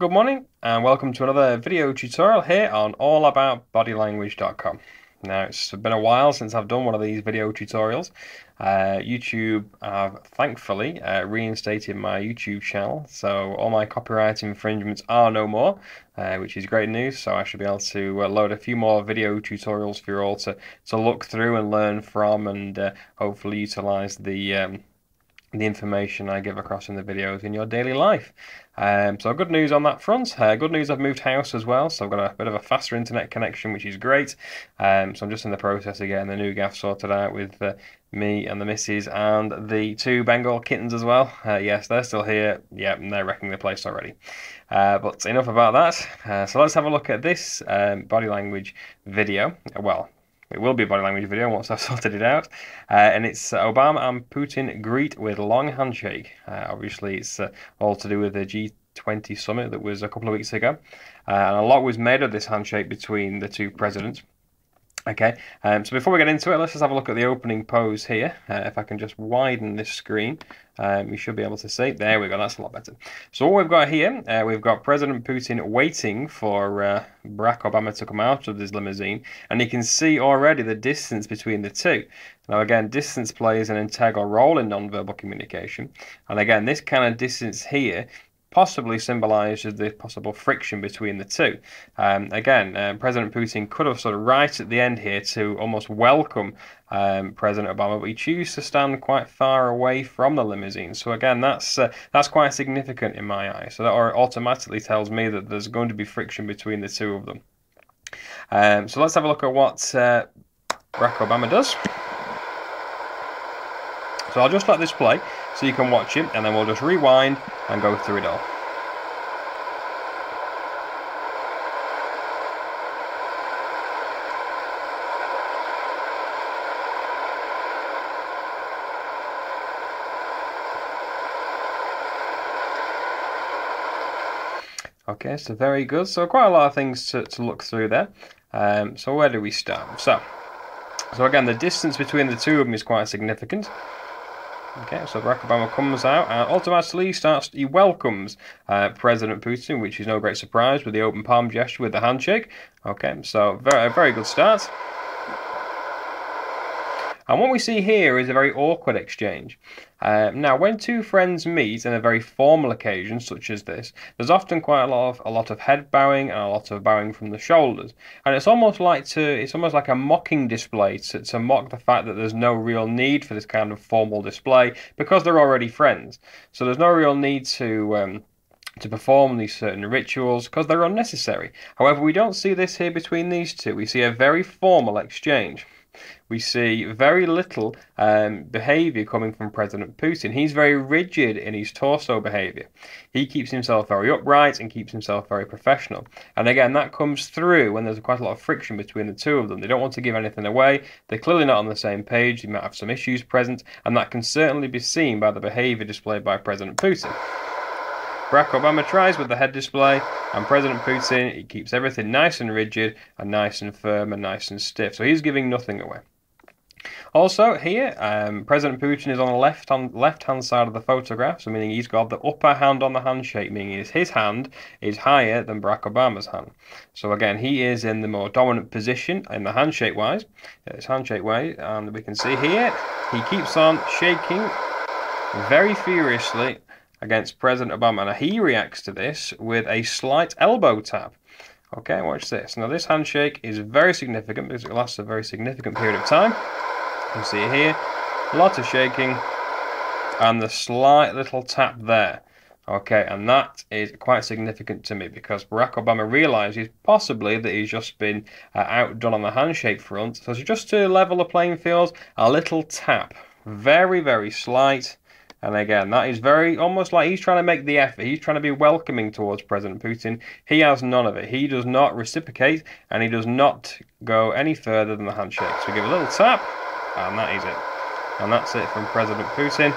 Good morning and welcome to another video tutorial here on allaboutbodylanguage.com. Now, it's been a while since I've done one of these video tutorials. YouTube have thankfully reinstated my YouTube channel, so all my copyright infringements are no more, which is great news. So I should be able to load a few more video tutorials for you all to look through and learn from, and hopefully utilize the information I give across in the videos in your daily life. So good news on that front. Good news, I've moved house as well, so I've got a bit of a faster internet connection, which is great. So I'm just in the process of getting the new gaff sorted out with me and the missus and the two Bengal kittens as well. Yes, they're still here. Yeah, and they're wrecking the place already. But enough about that. So let's have a look at this body language video. Well, it will be a body language video once I've sorted it out. And it's Obama and Putin greet with long handshake. Obviously, it's all to do with the G20 summit that was a couple of weeks ago. And a lot was made of this handshake between the two presidents. Okay, so before we get into it, let's just have a look at the opening pose here. If I can just widen this screen, you should be able to see. There we go, that's a lot better. So what we've got here, we've got President Putin waiting for Barack Obama to come out of his limousine, and you can see already the distance between the two. Now again, distance plays an integral role in non-verbal communication, and again, this kind of distance here possibly symbolises the possible friction between the two. President Putin could have sort of right at the end here to almost welcome President Obama, but he chose to stand quite far away from the limousine. So again, that's quite significant in my eyes. So that automatically tells me that there's going to be friction between the two of them. So let's have a look at what Barack Obama does. So I'll just let this play so you can watch it, and then we'll just rewind and go through it all. Okay, so very good. So quite a lot of things to look through there. So where do we start? So again, the distance between the two of them is quite significant. Okay, so Barack Obama comes out and automatically he welcomes President Putin, which is no great surprise, with the open palm gesture with the handshake. Okay, so a very good start. And what we see here is a very awkward exchange. Now, when two friends meet on a very formal occasion such as this, there's often quite a lot of head bowing and a lot of bowing from the shoulders, and it's almost like a mocking display to mock the fact that there's no real need for this kind of formal display because they're already friends. So there's no real need to perform these certain rituals because they're unnecessary. However, we don't see this here between these two. We see a very formal exchange. We see very little behavior coming from President Putin. He's very rigid in his torso behavior. He keeps himself very upright and keeps himself very professional. And again, that comes through when there's quite a lot of friction between the two of them. They don't want to give anything away. They're clearly not on the same page. They might have some issues present, and that can certainly be seen by the behavior displayed by President Putin. Barack Obama tries with the head display, and President Putin, he keeps everything nice and rigid and nice and firm and nice and stiff. So he's giving nothing away. Also here, President Putin is on the left-hand side of the photograph, so meaning he's got the upper hand on the handshake, meaning his hand is higher than Barack Obama's hand. So again, he is in the more dominant position in the handshake-wise. It's handshake-wise, and we can see here, he keeps on shaking very furiously against President Obama. Now he reacts to this with a slight elbow tap. Okay, watch this. Now this handshake is very significant because it lasts a very significant period of time. You can see here, a lot of shaking and the slight little tap there. Okay, and that is quite significant to me because Barack Obama realizes possibly that he's just been outdone on the handshake front. So just to level the playing field, a little tap, very, very slight. And again, that is almost like he's trying to make the effort. He's trying to be welcoming towards President Putin. He has none of it. He does not reciprocate, and he does not go any further than the handshake. So we give a little tap, and that is it. And that's it from President Putin.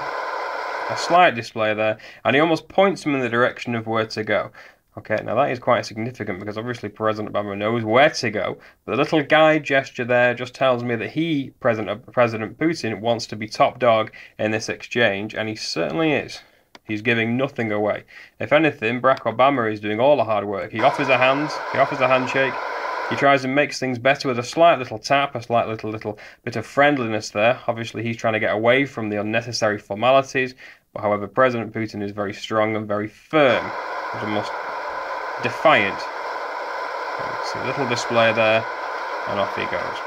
A slight display there, and he almost points him in the direction of where to go. Okay, now that is quite significant because obviously President Obama knows where to go. The little guide gesture there just tells me that President Putin, wants to be top dog in this exchange, and he certainly is. He's giving nothing away. If anything, Barack Obama is doing all the hard work. He offers a hand, he offers a handshake, he tries and makes things better with a slight little tap, a slight little bit of friendliness there. Obviously, he's trying to get away from the unnecessary formalities. But however, President Putin is very strong and very firm. He's almost defiant. See a little display there, and off he goes.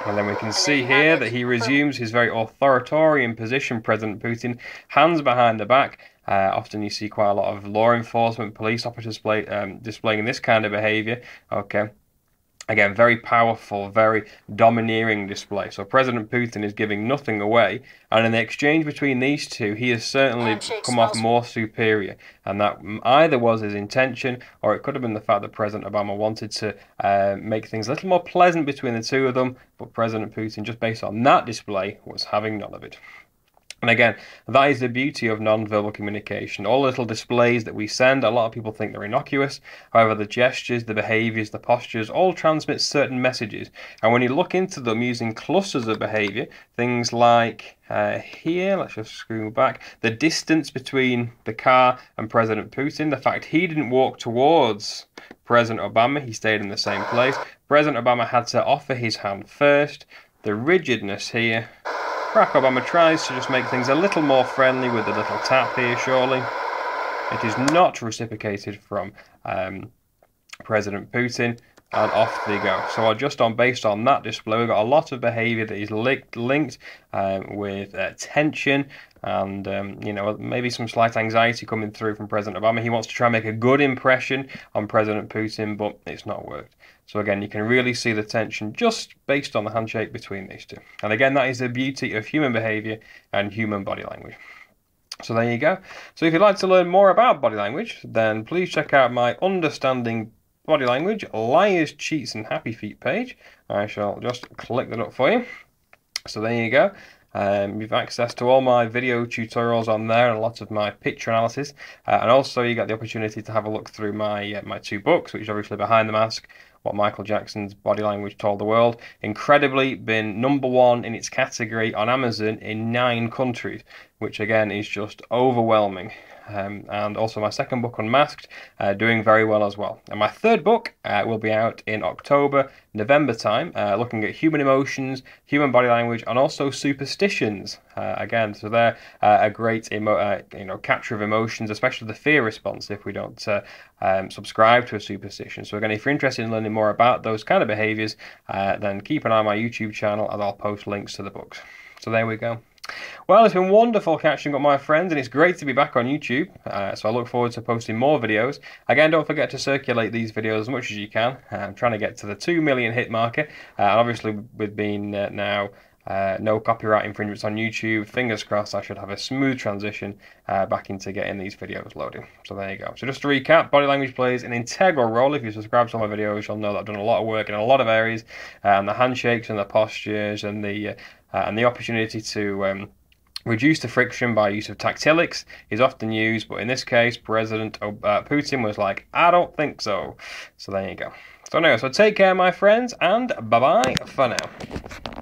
And then we can see here that he resumes his very authoritarian position, President Putin, hands behind the back. Often you see quite a lot of law enforcement, police officers displaying this kind of behavior. Okay. Again, very powerful, very domineering display. So President Putin is giving nothing away, and in the exchange between these two, he has certainly come off more superior. And that either was his intention, or it could have been the fact that President Obama wanted to make things a little more pleasant between the two of them, but President Putin, just based on that display, was having none of it. And again, that is the beauty of non-verbal communication. All little displays that we send, a lot of people think they're innocuous. However, the gestures, the behaviors, the postures all transmit certain messages. And when you look into them using clusters of behavior, things like here, let's just scroll back, the distance between the car and President Putin, the fact he didn't walk towards President Obama, he stayed in the same place. President Obama had to offer his hand first. The rigidness here. Barack Obama tries to just make things a little more friendly with a little tap here, surely. It is not reciprocated from President Putin, and off they go. So based on that display, we've got a lot of behaviour that is linked with tension and maybe some slight anxiety coming through from President Obama. He wants to try and make a good impression on President Putin, but it's not worked. So again, you can really see the tension just based on the handshake between these two. And again, that is the beauty of human behaviour and human body language. So there you go. So if you'd like to learn more about body language, then please check out my Understanding Body Language, Liars, Cheats and Happy Feet page. I shall just click that up for you. So there you go. You've access to all my video tutorials on there and a lot of my picture analysis. And also you get the opportunity to have a look through my two books, which is obviously Behind the Mask, What Michael Jackson's Body Language Told the World. Incredibly been #1 in its category on Amazon in 9 countries, which again is just overwhelming. And also my second book, Unmasked, doing very well as well. And my third book will be out in October, November time, looking at human emotions, human body language, and also superstitions. Again, so they're a great capture of emotions, especially the fear response if we don't subscribe to a superstition. So again, if you're interested in learning more about those kind of behaviors, then keep an eye on my YouTube channel and I'll post links to the books. So there we go. Well, it's been wonderful catching up, my friends, and it's great to be back on YouTube, so I look forward to posting more videos. Again, don't forget to circulate these videos as much as you can. I'm trying to get to the 2 million hit marker, and obviously with being now no copyright infringements on YouTube, fingers crossed I should have a smooth transition back into getting these videos loading. So there you go. So just to recap, body language plays an integral role. If you subscribe to all my videos, you'll know that I've done a lot of work in a lot of areas, and the handshakes and the postures and the opportunity to reduce the friction by use of tactilics is often used, but in this case, President Putin was like, I don't think so. So there you go. So anyway, so take care, my friends, and bye-bye for now.